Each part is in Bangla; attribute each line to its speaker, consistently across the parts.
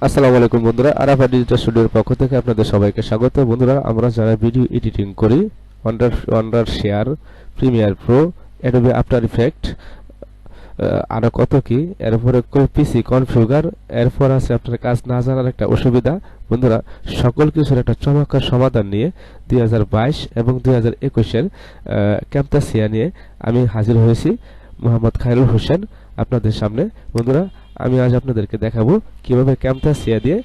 Speaker 1: আসসালামু আলাইকুম বন্ধুরা, আরাফা ডিজিটাল স্টুডিওর পক্ষ থেকে আপনাদের সবাইকে স্বাগত। বন্ধুরা, আমরা যারা ভিডিও এডিটিং করি, wonder share, Premiere Pro, Adobe after effect, আরো কত কি, এরপরে পিসি কনফিগার, এরপর আছে আপনার কাজ না জানার একটা অসুবিধা। বন্ধুরা, সকল কিছুর একটা চমৎকার সমাধান নিয়ে 2022 এবং 2021-এর ক্যামতাসিয়া নিয়ে আমি হাজির হয়েছি, মোহাম্মদ খায়রুল হোসেন আপনাদের সামনে। বন্ধুরা, আমি আজ আপনাদেরকে দেখাবো কিভাবে ক্যামতাসিয়া দিয়ে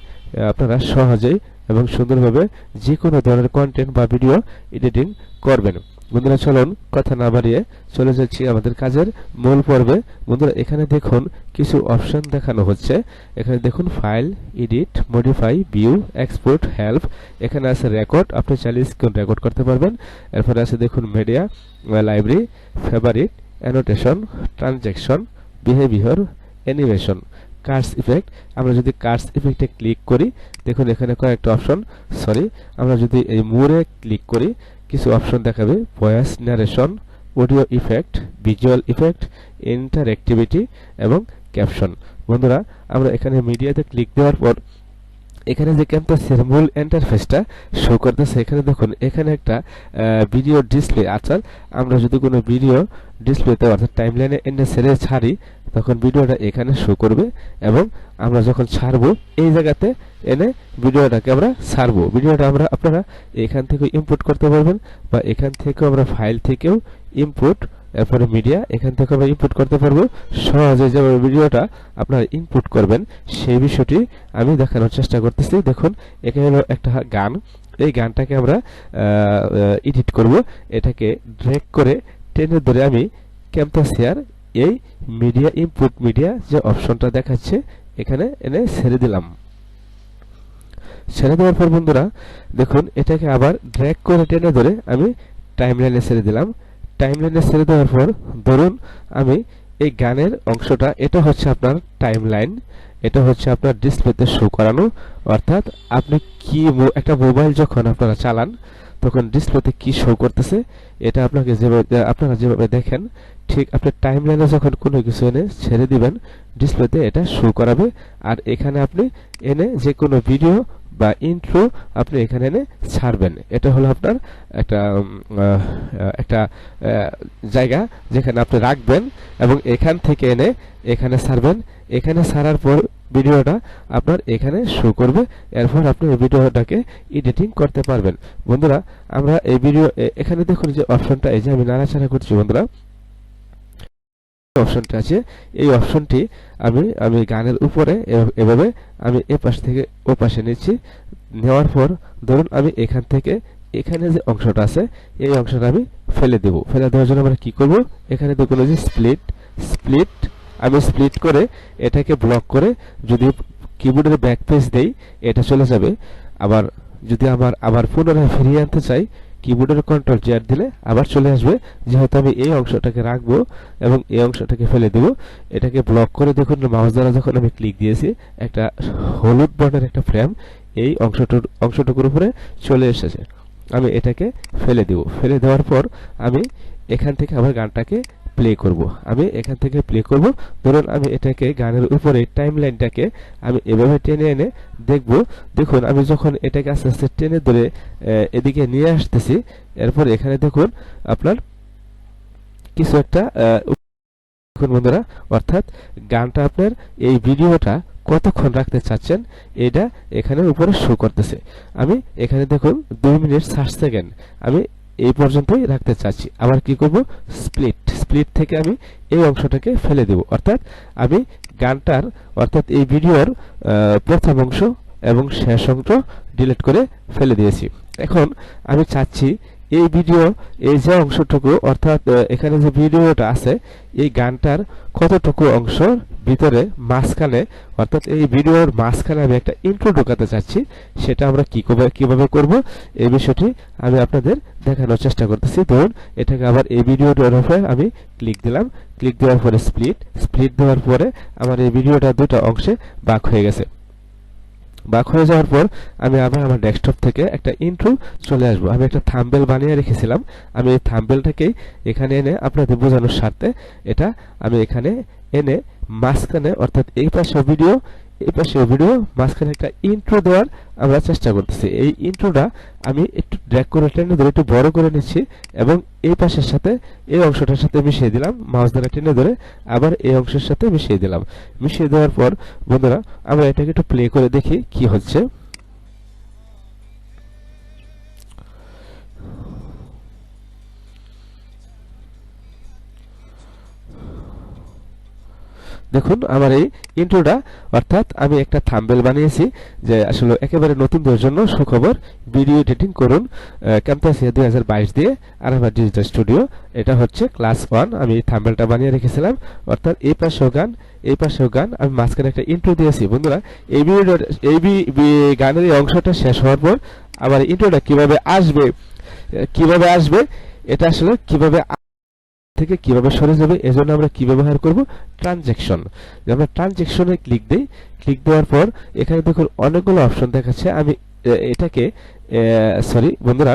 Speaker 1: আপনারা সহজেই এবং সুন্দরভাবে যে কোনো ধরনের কন্টেন্ট বা ভিডিও এডিটিং করবেন। বন্ধুরা, চলুন কথা না বাড়িয়ে চলে যাচ্ছি আমাদের কাজের মূল পর্বে। বন্ধুরা, এখানে দেখুন কিছু অপশন দেখানো হচ্ছে। এখানে দেখুন file, edit, modify, view, export, help. এখানে আছে রেকর্ড, আপনি চাইলে স্ক্রিন রেকর্ড করতে পারবেন। এরপরে আছে দেখুন media, library, favourite, annotation, transaction, behaviour, animation, কার্স ইফেক্ট। আমরা যদি কার্স ইফেক্টে ক্লিক করি, দেখুন এখানে কয়েকটা অপশন, আমরা যদি এই মোরে ক্লিক করি, কিছু অপশন দেখাবে, voice narration, audio effect, visual effect, interactivity এবং ক্যাপশন। বন্ধুরা, আমরা এখানে মিডিয়াতে ক্লিক দেওয়ার পর এখানে যে ক্যামতাসিয়ার মূল ইন্টারফেসটা শো করতেছে, এখানে দেখুন এখানে একটা ভিডিও ডিসপ্লে আছে। আমরা যদি কোনো ভিডিও ডিসপ্লেতে অর্থাৎ টাইমলাইনে এনে ছেড়ে ছাড়ি, তখন ভিডিওটা এখানে শো করবে এবং আমরা যখন ছাড়বো এই জায়গাতে এনে ভিডিওটাকে আমরা ছাড়বো। ভিডিওটা আপনারা এখান থেকে ইনপুট করতে পারবেন বা এখান থেকে আমরা ফাইল থেকেও ইনপুট, এরপরে মিডিয়া, এখান থেকে আমরা ইনপুট করতে পারবো। সহজে যেভাবে ভিডিওটা আপনারা ইনপুট করবেন সেই বিষয়টি আমি দেখানোর চেষ্টা করতেছি। দেখুন এখানে হলো একটা গান, এই গানটাকে আমরা এডিট করব। এটাকে ড্র্যাগ করে টেনে ধরে আমি ক্যামতাসিয়ার এই মিডিয়া, ইনপুট মিডিয়া যে অপশনটা দেখাচ্ছে এখানে এনে ছেড়ে দিলাম। ছেড়ে দেওয়ার পর বন্ধুরা দেখুন এটাকে আবার ড্র্যাগ করে টেনে ধরে আমি টাইমলাইনে ছেড়ে দিলাম। টাইমলাইনে ছেড়ে দেওয়ার পর ধরুন আমি এই গানের অংশটা, এটা হচ্ছে আপনার টাইমলাইন, এটা হচ্ছে আপনার ডিসপ্লেতে শো করানো। অর্থাৎ আপনি কি একটা মোবাইল যখন আপনারা চালান তখন ডিসপ্লেতে কি শো করতেছে, এটা আপনারা যেভাবে দেখেন, ঠিক আপনি টাইমলাইনে যখন কোনো কিছু এনে ছেড়ে দিবেন ডিসপ্লেতে এটা শো করাবে। আর এখানে আপনি এনে যে কোনো ভিডিও বা ইন্ট্রো আপনি এখানে এনে ছাড়বেন। এটা হলো আপনার একটা জায়গা যেখানে আপনি রাখবেন এবং এখান থেকে এনে এখানে ছাড়বেন। এখানে ছাড়ার পর ভিডিওটা আপনার এখানে শো করবে। এরপর আপনি এই ভিডিওটাকে এডিটিং করতে পারবেন। বন্ধুরা, আমরা এই ভিডিও এখানে দেখুন যে অপশনটা, এই যে আমি নাড়াচাড়া করছি বন্ধুরা, অপশনটা আছে, এই অপশনটি আমি গানের উপরে এভাবে আমি এ পাশ থেকে ও পাশে নিচ্ছি। নেওয়ার পর ধরুন আমি এখান থেকে এখানে যে অংশটা আছে এই অংশটা আমি ফেলে দেব। ফেলে দেওয়ার জন্য আমরা কি করব, এখানে দেখুন যে স্প্লিট আমি স্প্লিট করে এটাকে ব্লক করে যদি কিবোর্ডের ব্যাক পেজ দেই এটা চলে যাবে। আবার যদি আবার পুনরায় ফিরিয়ে আনতে চাই, কিবোর্ডের কন্ট্রোল জেড দিলে আবার চলে আসবে। যেহেতু আমি এই অংশটাকে রাখবো এবং এই অংশটাকে ফেলে দেব, এটাকে ব্লক করে দেখুন মাউস দ্বারা যখন আমি ক্লিক দিয়েছি একটা হলুদ বর্ণের একটা ফ্রেম এই অংশটুকুর উপরে চলে এসেছে। আমি এটাকে ফেলে দেব। ফেলে দেওয়ার পর আমি এখান থেকে আবার গানটাকে প্লে করব। আমি এখান থেকে প্লে করব। ধরুন আমি এটাকে গানের উপরে টাইমলাইনটাকে আমি এভাবে টেনে এনে দেখব। দেখুন আমি যখন এটাকে আস্তে আস্তে টেনে ধরে এদিকে নিয়ে আসতেছি, এরপর এখানে দেখুন আপনার কিছু একটা দেখুন বন্ধুরা, অর্থাৎ গানটা আপনার এই ভিডিওটা কতক্ষণ রাখতে চাচ্ছেন এটা এখানে উপরে শো করতেছে। আমি এখানে দেখুন 2 মিনিট 60 সেকেন্ড আমি এই পর্যন্তই রাখতে চাচ্ছি। আবার কি করব, স্প্লিট থেকে আমি এই অংশটাকে ফেলে দেব। অর্থাৎ আমি গানটার অর্থাৎ এই ভিডিওর প্রথম অংশ এবং শেষ অংশ ডিলিট করে ফেলে দিয়েছি। এখন আমি চাচ্ছি এই ভিডিও এই যে অংশটুকু অর্থাৎ এখানে যে ভিডিওটা আছে এই গানটার কতটুকু অংশ ভিতরে মাঝখানে অর্থাৎ এই ভিডিওর মাঝখানে আমি একটা ইন্ট্রো ঢোকাতে চাচ্ছি, সেটা আমরা কিভাবে করব এই বিষয়টি আমি আপনাদের দেখানোর চেষ্টা করতেছি। ধরুন এটাকে আবার এই ভিডিওটার উপরে আমি ক্লিক দিলাম। ক্লিক দেওয়ার পরে স্প্লিট দেওয়ার পরে আমার এই ভিডিওটা দুটো অংশে ভাগ হয়ে গেছে। ভাগ হয়ে যাওয়ার পর আমি আবার আমার ডেস্কটপ থেকে একটা ইন্ট্রো চলে আসবো। আমি একটা থাম্বনেল বানিয়ে রেখেছিলাম, আমি এই থাম্বনেলটাকেই এখানে এনে আপনাদের বোঝানোর স্বার্থে এটা আমি এখানে এনে মাঝখানে অর্থাৎ এই পাশে ভিডিও এই পাশে ভিডিও, মাঝখানে একটা ইন্ট্রো দেওয়ার আমরা চেষ্টা করতেছি। এই ইন্ট্রোটা আমি একটু ড্র্যাগ করে টেনে ধরে একটু বড় করে নিচ্ছি এবং এই পাশের সাথে এই অংশটার সাথে মিশিয়ে দিলাম, মাউস দ্বারা টেনে ধরে আবার এই অংশের সাথে মিশিয়ে দিলাম। মিশিয়ে দেওয়ার পর বন্ধুরা আমরা এটাকে একটু প্লে করে দেখি কি হচ্ছে। দেখুন আমার এই ইন্ট্রোটা, অর্থাৎ আমি একটা থাম্বনেল বানিয়েছি যে আসলে একেবারে নতুনদের জন্য সুখবর, ভিডিও এডিটিং করুন ক্যামটাসিয়া 2022 দিয়ে আরাফাত ডিজিটাল স্টুডিও। এটা হচ্ছে ক্লাস 1। আমি এই থাম্বনেলটা বানিয়ে রেখেছিলাম, অর্থাৎ এই পাশেও গান এই পাশেও গান, আমি মাঝখানে একটা ইন্ট্রো দিয়েছি। বন্ধুরা এই ভিডিও এই গানের এই অংশটা শেষ হওয়ার পর আমার ইন্ট্রোটা কিভাবে আসবে এটা আসলে কিভাবে থেকে কিভাবে সরে যাবে, এজন্য আমরা কি ব্যবহার করব, ট্রানজ্যাকশন। আমরা ট্রানজ্যাকশনে ক্লিক দেই। ক্লিক দেওয়ার পর এখানে দেখুন অনেকগুলো অপশন দেখাচ্ছে। আমি এটাকে সরি বন্ধুরা,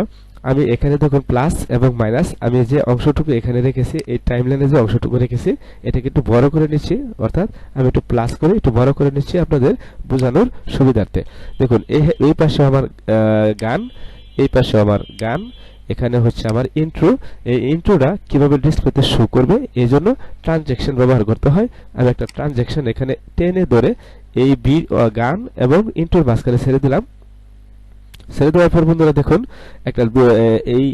Speaker 1: আমি এখানে দেখুন প্লাস এবং মাইনাস, আমি যে অংশটুকু এখানে রেখেছি, এই টাইমলাইনে যে অংশটুকু রেখেছি এটাকে একটু বড় করে নিচ্ছি, অর্থাৎ আমি একটু প্লাস করে একটু বড় করে নিচ্ছি আপনাদের বোঝানোর সুবিধার্থে। দেখুন এই পাশে আমার গান, এই পাশে আমার গান, এখানে হচ্ছে আমার ইন্ট্রো। এই ইন্ট্রোটা কিভাবে ডিসপ্লেতে শো করবে এই জন্য ট্রানজ্যাকশন ব্যবহার করতে হয়। আমি একটা ট্রানজ্যাকশন এখানে টেনে ধরে এই গান এবং ইন্ট্রোর মাঝখানে ছেড়ে দিলাম। ছেড়ে দেওয়ার পর বন্ধুরা দেখুন একটা এই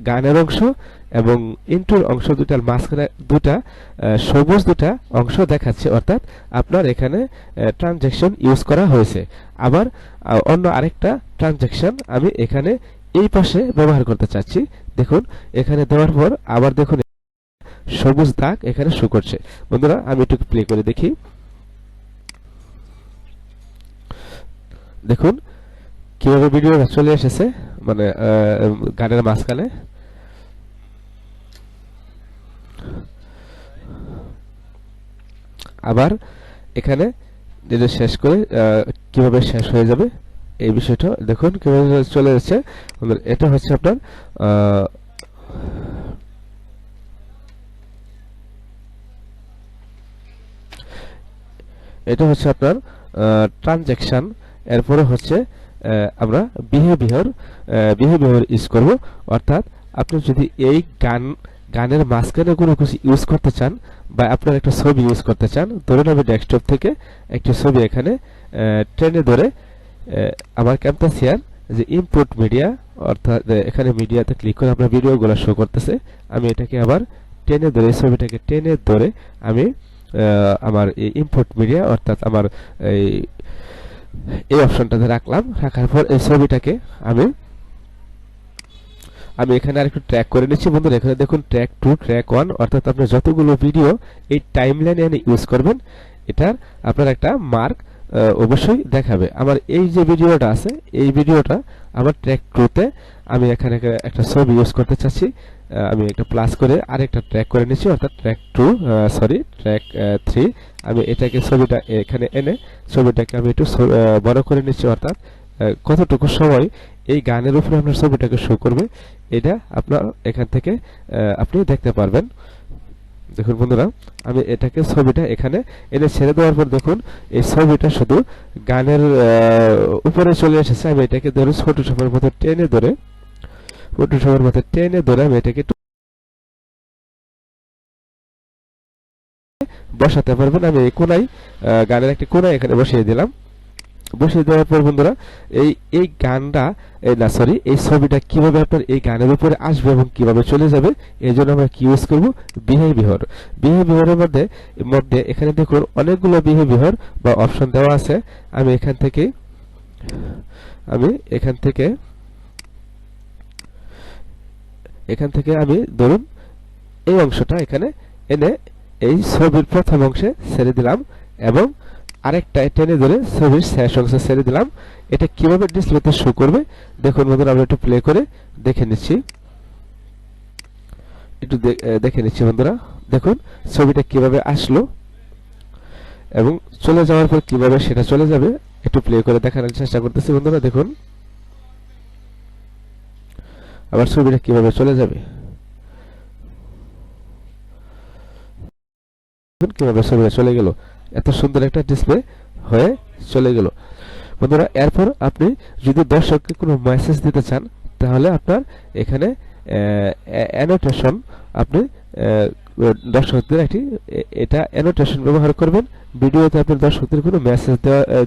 Speaker 1: গানের অংশ এবং ইন্ট্রোর অংশ দুটার মাঝখানে সবুজ দুটা অংশ দেখাচ্ছে, অর্থাৎ আপনার এখানে ট্রানজ্যাকশন ইউজ করা হয়েছে। আবার অন্য আরেকটা ট্রানজ্যাকশন আমি এখানে এই পাশে ব্যবহার করতে চাচ্ছি। দেখুন এখানে দেওয়ার পর আবার দেখুন সবুজ দাগ এখানে শো করছে। বন্ধুরা আমি একটু প্লে করে দেখি। দেখুন কিভাবে ভিডিওটা চলে এসেছে, মানে গানের মাঝখানে। আবার এখানে যেটা শেষ করে কিভাবে শেষ হয়ে যাবে এই বিষয়টা দেখুন কিভাবে চলে যাচ্ছে। এটা হচ্ছে আপনার ট্রানজ্যাকশন। এরপরে হচ্ছে আমরা বিহেভিয়ার ইউজ করব, অর্থাৎ আপনি যদি এই গানের মাঝখানে কোনো কিছু ইউজ করতে চান বা আপনার একটা ছবি ইউজ করতে চান, ধরুন আমি ডেস্কটপ থেকে একটা ছবি এখানে টেনে ধরে আমার ক্যামটাসিয়ার যে ইনপুট মিডিয়া, অর্থাৎ এখানে মিডিয়াতে ক্লিক করে আপনার ভিডিওগুলো শো করতেছে। আমি এটাকে আবার টেনে ধরে এই ছবিটাকে টেনে ধরে আমি আমার এই ইনপুট মিডিয়া, অর্থাৎ আমার এই অপশনটাতে রাখলাম। রাখার পর এই ছবিটাকে আমি এখানে আরেকটু ট্র্যাক করে নিচ্ছি। বন্ধুরা এখানে দেখুন ট্র্যাক 2, ট্র্যাক 1, অর্থাৎ আপনি যতগুলো ভিডিও এই টাইমলাইনে ইউজ করবেন এটার আপনার একটা মার্ক অবশ্যই দেখাবে। আমার এই যে ভিডিওটা আছে এই ভিডিওটা আমার ট্র্যাক 2 তে আমি এখানে একটা ছবি ইউজ করতে চাচ্ছি। আমি একটা প্লাস করে আরেকটা ট্র্যাক করে নিচ্ছি, অর্থাৎ ট্র্যাক 3। আমি এটাকে ছবিটা এখানে এনে ছবিটাকে আমি একটু বড় করে নিচ্ছি, অর্থাৎ কতটুকু সময় এই গানের উপরে আপনার ছবিটাকে শো করবে এটা আপনার এখান থেকে আপনি দেখতে পারবেন। দেখুন বন্ধুরা আমি এটাকে ছবিটা এখানে এনে ছেড়ে দেওয়ার পর দেখুন এই ছবিটা শুধু গানের উপরে চলে এসেছে। আমি এটাকে ধরে ফটোশপের মতো টেনে ধরে আমি এটাকে একটু বসাতে পারবেন। আমি এই কোনায় গানের একটি কোনায় এখানে বসিয়ে দিলাম। বসিয়ে দেওয়ার পর বন্ধুরা এই গানটা এই ছবিটা কিভাবে আপনার এই গানের উপরে আসবে এবং কিভাবে চলে যাবে এই জন্য আমরা কি ইউজ করব, বিহেভিয়ারের মধ্যে এখানে দেখুন অনেকগুলো বিহেভিয়ার বা অপশন দেওয়া আছে। আমি এখান থেকে আমি ধরুন এই অংশটা এখানে এনে এই ছবির প্রথম অংশে ছেড়ে দিলাম এবং আরেকটা টেনে ধরে ছবির শেষ অংশে ছেড়ে দিলাম। এটা কিভাবে ডিসপ্লেতে শো করবে দেখুন বন্ধুরা, আমরা একটু প্লে করে দেখে নিচ্ছি। বন্ধুরা দেখুন ছবিটা কিভাবে আসলো এবং চলে যাওয়ার পর কিভাবে সেটা চলে যাবে একটু প্লে করে দেখানোর চেষ্টা করতেছি। বন্ধুরা দেখুন আবার ছবিটা কিভাবে চলে যাবে, কিভাবে ছবিটা চলে গেল। এত সুন্দর একটা ডিসপ্লে হয়ে চলে গেল। বন্ধুরা এরপর আপনি যদি দর্শককে কোনো মেসেজ দিতে চান তাহলে আপনার এখানে অ্যানোটেশন আপনি দর্শকদের একটি এটা অ্যানোটেশন ব্যবহার করবেন। ভিডিওতে আপনি দর্শকদের কোনো মেসেজ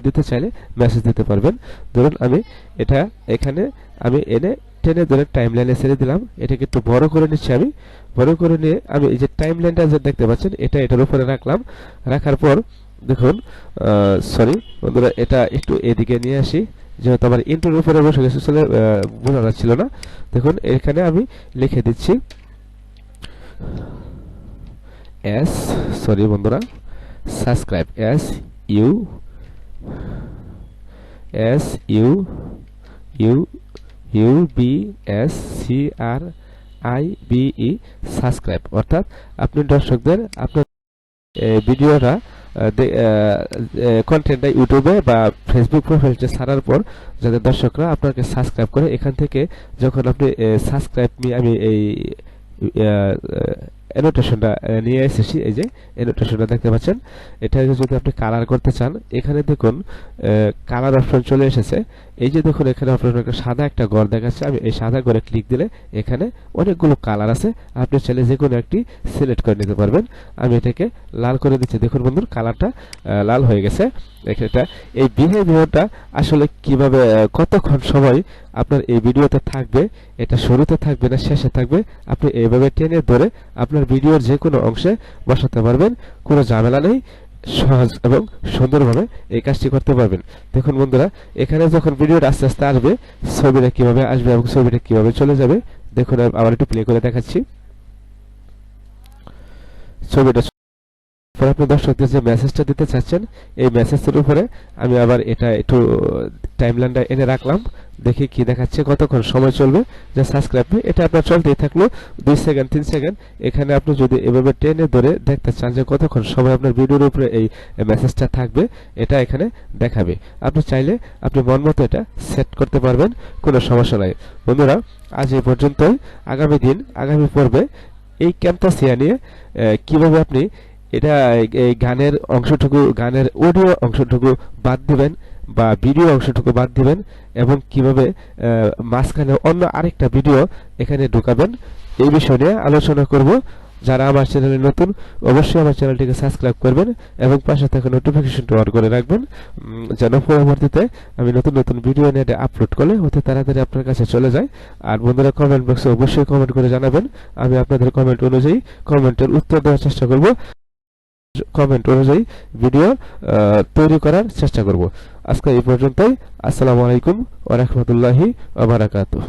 Speaker 1: দিতে চাইলে মেসেজ দিতে পারবেন। ধরুন আমি এটা এখানে আমি এনে টেনে ধরে টাইমলাইনে ছেড়ে দিলাম। এটাকে একটু বড় করে নিচ্ছি। আমি বড় করে নিয়ে আমি এই যে টাইমলাইনটা যে দেখতে পাচ্ছেন এটা এটার উপরে রাখলাম। রাখার পর দেখুন সরি বন্ধুরা, এটা একটু এদিকে নিয়ে আসি, যেহেতু আমার ইন্টোর উপরে বসে গেছে আসলে বোঝা যাচ্ছিল না। দেখুন এখানে আমি লিখে দিচ্ছি এস, সরি বন্ধুরা, subscribe, S U U U B S C R I B E, subscribe. অর্থাৎ আপনি দর্শকদের আপনার ভিডিওটা কন্টেন্টটা ইউটিউবে বা ফেসবুক প্রোফাইলটা ছাড়ার পর যাতে দর্শকরা আপনাকে সাবস্ক্রাইব করে, এখান থেকে যখন আপনি সাবস্ক্রাইব মি আমি এই অ্যানোটেশনটা নিয়ে এসেছি। এই যে অ্যানোটেশনটা দেখতে পাচ্ছেন, এটা যদি আপনি কালার করতে চান এখানে দেখুন কালার অপশন চলে এসেছে। এই যে দেখুন এখানে আপনার একটা সাদা একটা ঘর দেখাচ্ছে। আমি এই সাদা ঘরে ক্লিক দিলে এখানে অনেকগুলো কালার আছে, আপনি চাইলে যে কোনো একটি সিলেক্ট করে নিতে পারবেন। আমি এটাকে লাল করে দিচ্ছি। দেখুন বন্ধুর কালারটা লাল হয়ে গেছে। এটা এই বিহেভিয়ারটা আসলে কিভাবে কতক্ষণ সময় আপনার এই ভিডিওতে থাকবে, এটা শুরুতে থাকবে না শেষে থাকবে, আপনি এইভাবে টেনে ধরে আপনার ভিডিওর যে কোনো অংশে বসাতে পারবেন। কোনো ঝামেলা নেই, সহজ এবং সুন্দরভাবে এই কাজটি করতে পারবেন। দেখুন বন্ধুরা এখানে যখন ভিডিওটা আস্তে আস্তে আসবে, ছবিটা কিভাবে আসবে এবং ছবিটা কিভাবে চলে যাবে দেখুন। আবার একটু প্লে করে দেখাচ্ছি। ছবিটা পরে আপনি দর্শকদের যে মেসেজটা দিতে চাচ্ছেন এই মেসেজের উপরে আমি আবার এটা একটু টাইমলাইনটা এনে রাখলাম। দেখি কি দেখাচ্ছে, কতক্ষণ সময় চলবে। যে সাবস্ক্রাইব এটা আপনার চলতেই থাকলো 2 সেকেন্ড 3 সেকেন্ড। এখানে আপনি যদি এভাবে টেনে ধরে দেখতে চান যে কতক্ষণ সময় আপনার ভিডিওর উপরে এই মেসেজটা থাকবে, এটা এখানে দেখাবে। আপনি চাইলে আপনি মন মতো এটা সেট করতে পারবেন, কোনো সমস্যা নাই। বন্ধুরা আজ এই পর্যন্তই। আগামী পর্বে এই ক্যামটাসিয়া নিয়ে কিভাবে আপনি এটা এই গানের অংশটুকু, গানের অডিও অংশটুকু বাদ দিবেন বা ভিডিও অংশটুকু বাদ দিবেন এবং কিভাবে মাঝখানে অন্য আরেকটা ভিডিও এখানে ঢুকাবেন, এই বিষয় নিয়ে আলোচনা করব। যারা আমার চ্যানেলে নতুন অবশ্যই আমার চ্যানেলটিকে সাবস্ক্রাইব করবেন এবং পাশে থাকা নোটিফিকেশনটি অন করে রাখবেন, যেন পরবর্তীতে আমি নতুন নতুন ভিডিও নিয়ে আপলোড করলে অতি তাড়াতাড়ি আপনার কাছে চলে যায়। আর বন্ধুরা কমেন্ট বক্সে অবশ্যই কমেন্ট করে জানাবেন, আমি আপনাদের কমেন্ট অনুযায়ী কমেন্টের উত্তর দেওয়ার চেষ্টা করব, কমেন্ট অনুযায়ী ভিডিও তৈরি করার চেষ্টা করব। আজকে এই পর্যন্তই। আসসালামু আলাইকুম ওয়া রাহমাতুল্লাহি ওয়া বারাকাতুহু।